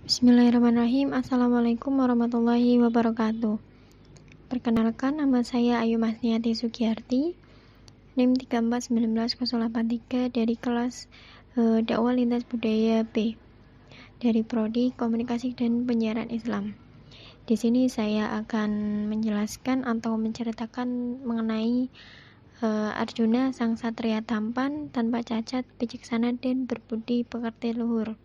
Bismillahirrahmanirrahim. Assalamualaikum warahmatullahi wabarakatuh. Perkenalkan, nama saya Ayu Masniati Sugiyarti, NIM 3419083 dari kelas Dakwah Lintas Budaya B dari Prodi Komunikasi dan Penyiaran Islam. Di sini saya akan menjelaskan atau menceritakan mengenai Arjuna sang satria tampan, tanpa cacat, bijaksana dan berbudi pekerti luhur.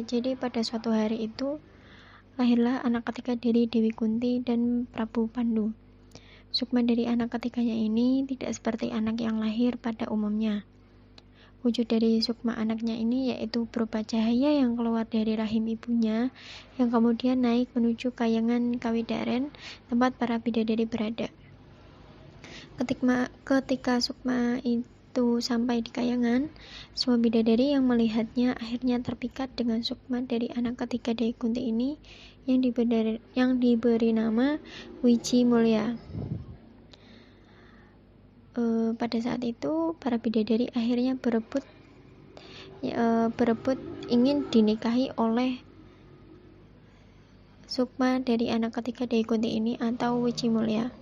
Jadi pada suatu hari itu lahirlah anak ketiga dari Dewi Kunti dan Prabu Pandu. Sukma dari anak ketiganya ini tidak seperti anak yang lahir pada umumnya. Wujud dari sukma anaknya ini yaitu berupa cahaya yang keluar dari rahim ibunya, yang kemudian naik menuju kayangan Kawidaren, tempat para bidadari berada. Ketika sukma itu sampai di kayangan, semua bidadari yang melihatnya akhirnya terpikat dengan sukma dari anak ketiga Dewi Kunti ini yang diberi nama Wiji Mulya. Pada saat itu para bidadari akhirnya berebut ingin dinikahi oleh sukma dari anak ketiga Dewi Kunti ini atau Wiji Mulya.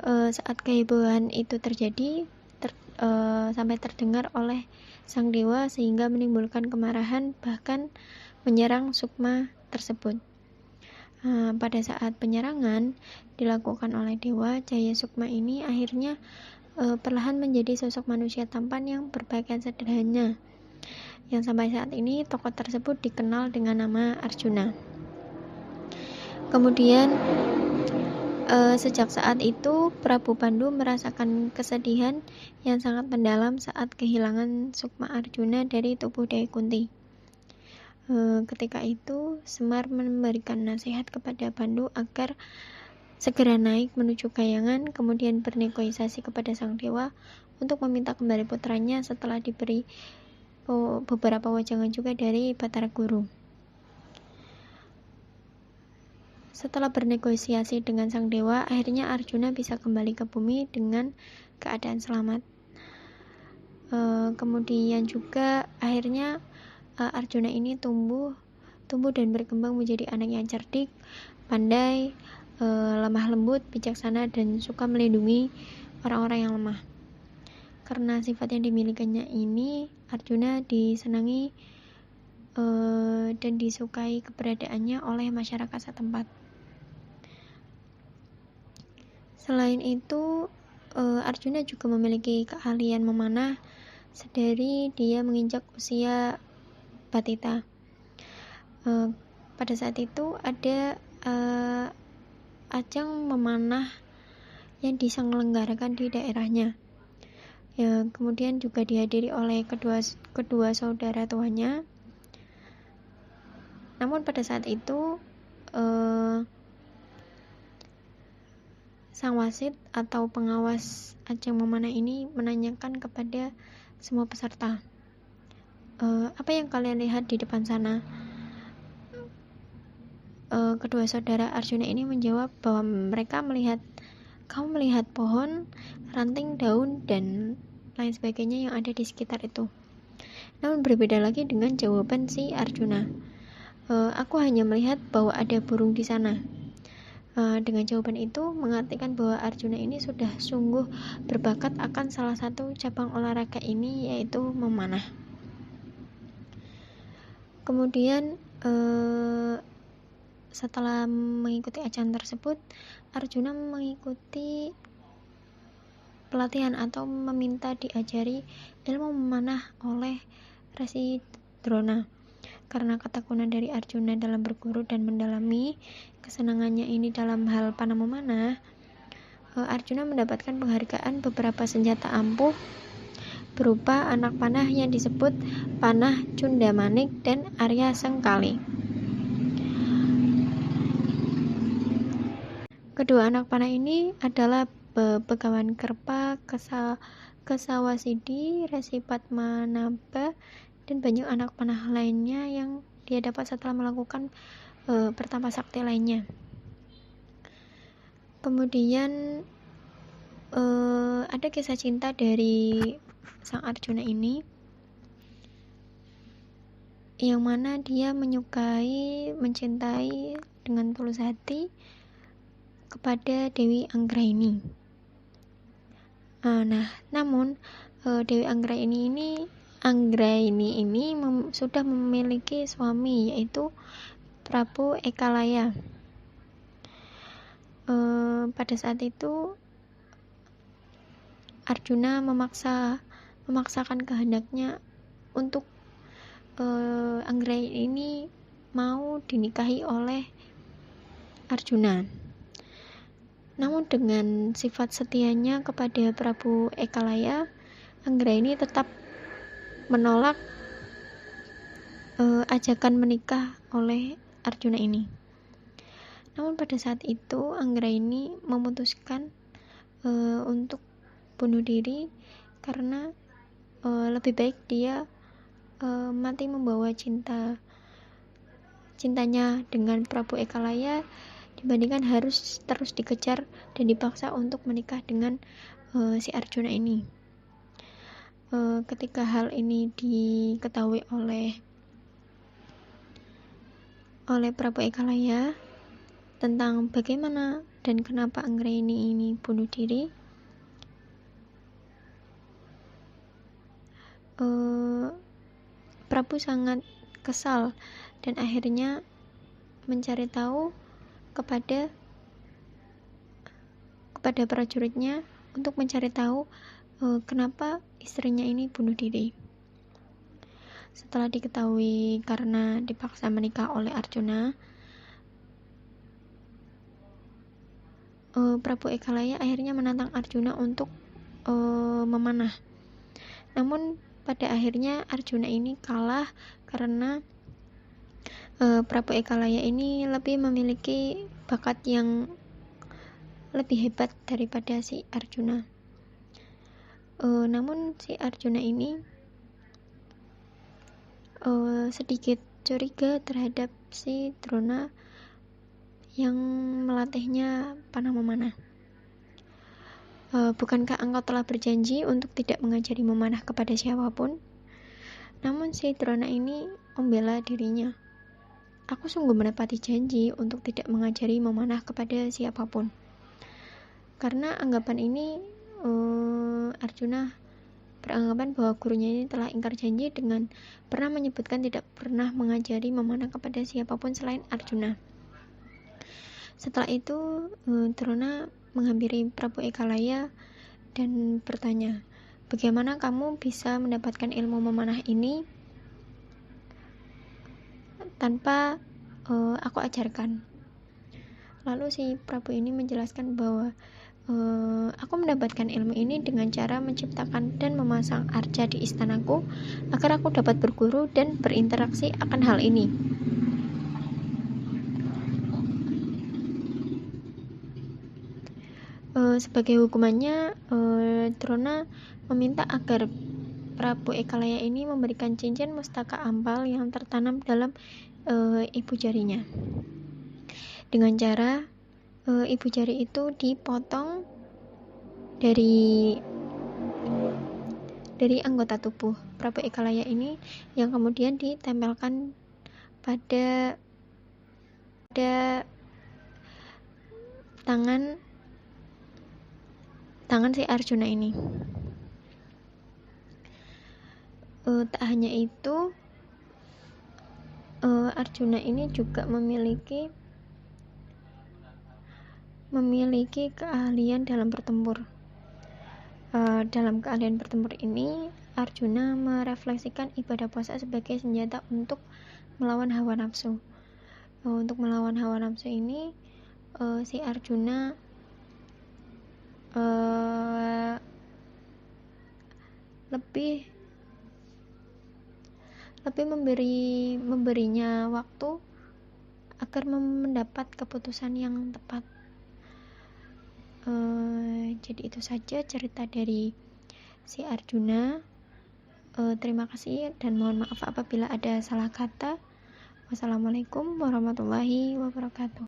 Saat kehebohan itu terjadi sampai terdengar oleh sang dewa sehingga menimbulkan kemarahan, bahkan menyerang sukma tersebut. Pada saat penyerangan dilakukan oleh dewa, cahaya sukma ini akhirnya perlahan menjadi sosok manusia tampan yang berpakaian sederhana, yang sampai saat ini tokoh tersebut dikenal dengan nama Arjuna. Kemudian sejak saat itu Prabu Pandu merasakan kesedihan yang sangat mendalam saat kehilangan sukma Arjuna dari tubuh Dewi Kunti. Ketika itu Semar memberikan nasihat kepada Pandu agar segera naik menuju kayangan, kemudian bernegosiasi kepada sang dewa untuk meminta kembali putranya setelah diberi beberapa wejangan juga dari Batara Guru. Setelah bernegosiasi dengan sang dewa, akhirnya Arjuna bisa kembali ke bumi dengan keadaan selamat. Kemudian juga akhirnya Arjuna ini tumbuh dan berkembang menjadi anak yang cerdik, pandai, lemah lembut, bijaksana, dan suka melindungi orang-orang yang lemah. Karena sifat yang dimilikinya ini, Arjuna disenangi dan disukai keberadaannya oleh masyarakat setempat. Selain itu, Arjuna juga memiliki keahlian memanah sedari dia menginjak usia batita. Pada saat itu ada ajang memanah yang diselenggarakan di daerahnya. Kemudian juga dihadiri oleh kedua saudara tuanya. Namun pada saat itu sang wasit atau pengawas ajang memanah ini menanyakan kepada semua peserta, apa yang kalian lihat di depan sana? Kedua saudara Arjuna ini menjawab bahwa kamu melihat pohon, ranting, daun, dan lain sebagainya yang ada di sekitar itu. Namun berbeda lagi dengan jawaban si Arjuna. Aku hanya melihat bahwa ada burung di sana. Dengan jawaban itu mengartikan bahwa Arjuna ini sudah sungguh berbakat akan salah satu cabang olahraga ini, yaitu memanah. Kemudian setelah mengikuti ajang tersebut, Arjuna mengikuti pelatihan atau meminta diajari ilmu memanah oleh Resi Drona. Karena ketekunan dari Arjuna dalam berguru dan mendalami kesenangannya ini dalam hal panah memanah, Arjuna mendapatkan penghargaan beberapa senjata ampuh berupa anak panah yang disebut panah Cundamanik dan Arya Sengkali. Kedua anak panah ini adalah Begawan Kerpa, Kesawasidi, Resi Padmanaba, dan banyak anak panah lainnya yang dia dapat setelah melakukan pertapa sakti lainnya. Kemudian ada kisah cinta dari sang Arjuna ini. yang mana dia mencintai dengan tulus hati kepada Dewi Anggraini. Nah, namun Dewi Anggraini ini sudah memiliki suami, yaitu Prabu Ekalaya. Pada saat itu Arjuna memaksakan kehendaknya untuk Anggraini ini mau dinikahi oleh Arjuna. Namun dengan sifat setianya kepada Prabu Ekalaya, Anggraini tetap menolak ajakan menikah oleh Arjuna ini. Namun pada saat itu Anggraini memutuskan untuk bunuh diri karena lebih baik dia mati membawa cintanya dengan Prabu Ekalaya dibandingkan harus terus dikejar dan dipaksa untuk menikah dengan si Arjuna ini. Ketika hal ini diketahui oleh Prabu Ekalaya tentang bagaimana dan kenapa Anggraini ini bunuh diri, Prabu sangat kesal dan akhirnya mencari tahu kepada prajuritnya untuk mencari tahu kenapa istrinya ini bunuh diri. Setelah diketahui karena dipaksa menikah oleh Arjuna, Prabu Ekalaya akhirnya menantang Arjuna untuk memanah. Namun pada akhirnya Arjuna ini kalah karena Prabu Ekalaya ini lebih memiliki bakat yang lebih hebat daripada si Arjuna. Namun si Arjuna ini sedikit curiga terhadap si Drona yang melatihnya panah memanah. Bukankah engkau telah berjanji untuk tidak mengajari memanah kepada siapapun? Namun si Drona ini membela dirinya. Aku sungguh menepati janji untuk tidak mengajari memanah kepada siapapun. Karena anggapan ini Arjuna beranggapan bahwa gurunya ini telah ingkar janji dengan pernah menyebutkan tidak pernah mengajari memanah kepada siapapun selain Arjuna. Setelah itu Drona menghampiri Prabu Ekalaya dan bertanya, bagaimana kamu bisa mendapatkan ilmu memanah ini tanpa aku ajarkan? Lalu si Prabu ini menjelaskan bahwa aku mendapatkan ilmu ini dengan cara menciptakan dan memasang arca di istanaku agar aku dapat berguru dan berinteraksi akan hal ini. Sebagai hukumannya, Drona meminta agar Prabu Ekalaya ini memberikan cincin mustaka ampal yang tertanam dalam ibu jarinya. Dengan cara ibu jari itu dipotong dari anggota tubuh Prabu Ekalaya ini yang kemudian ditempelkan pada tangan si Arjuna ini. Tak hanya itu, Arjuna ini juga memiliki keahlian dalam bertempur. Dalam keahlian bertempur ini, Arjuna merefleksikan ibadah puasa sebagai senjata untuk melawan hawa nafsu. Untuk melawan hawa nafsu ini, si Arjuna lebih memberinya waktu agar mendapat keputusan yang tepat. Jadi itu saja cerita dari si Arjuna. Terima kasih dan mohon maaf apabila ada salah kata. Wassalamualaikum warahmatullahi wabarakatuh.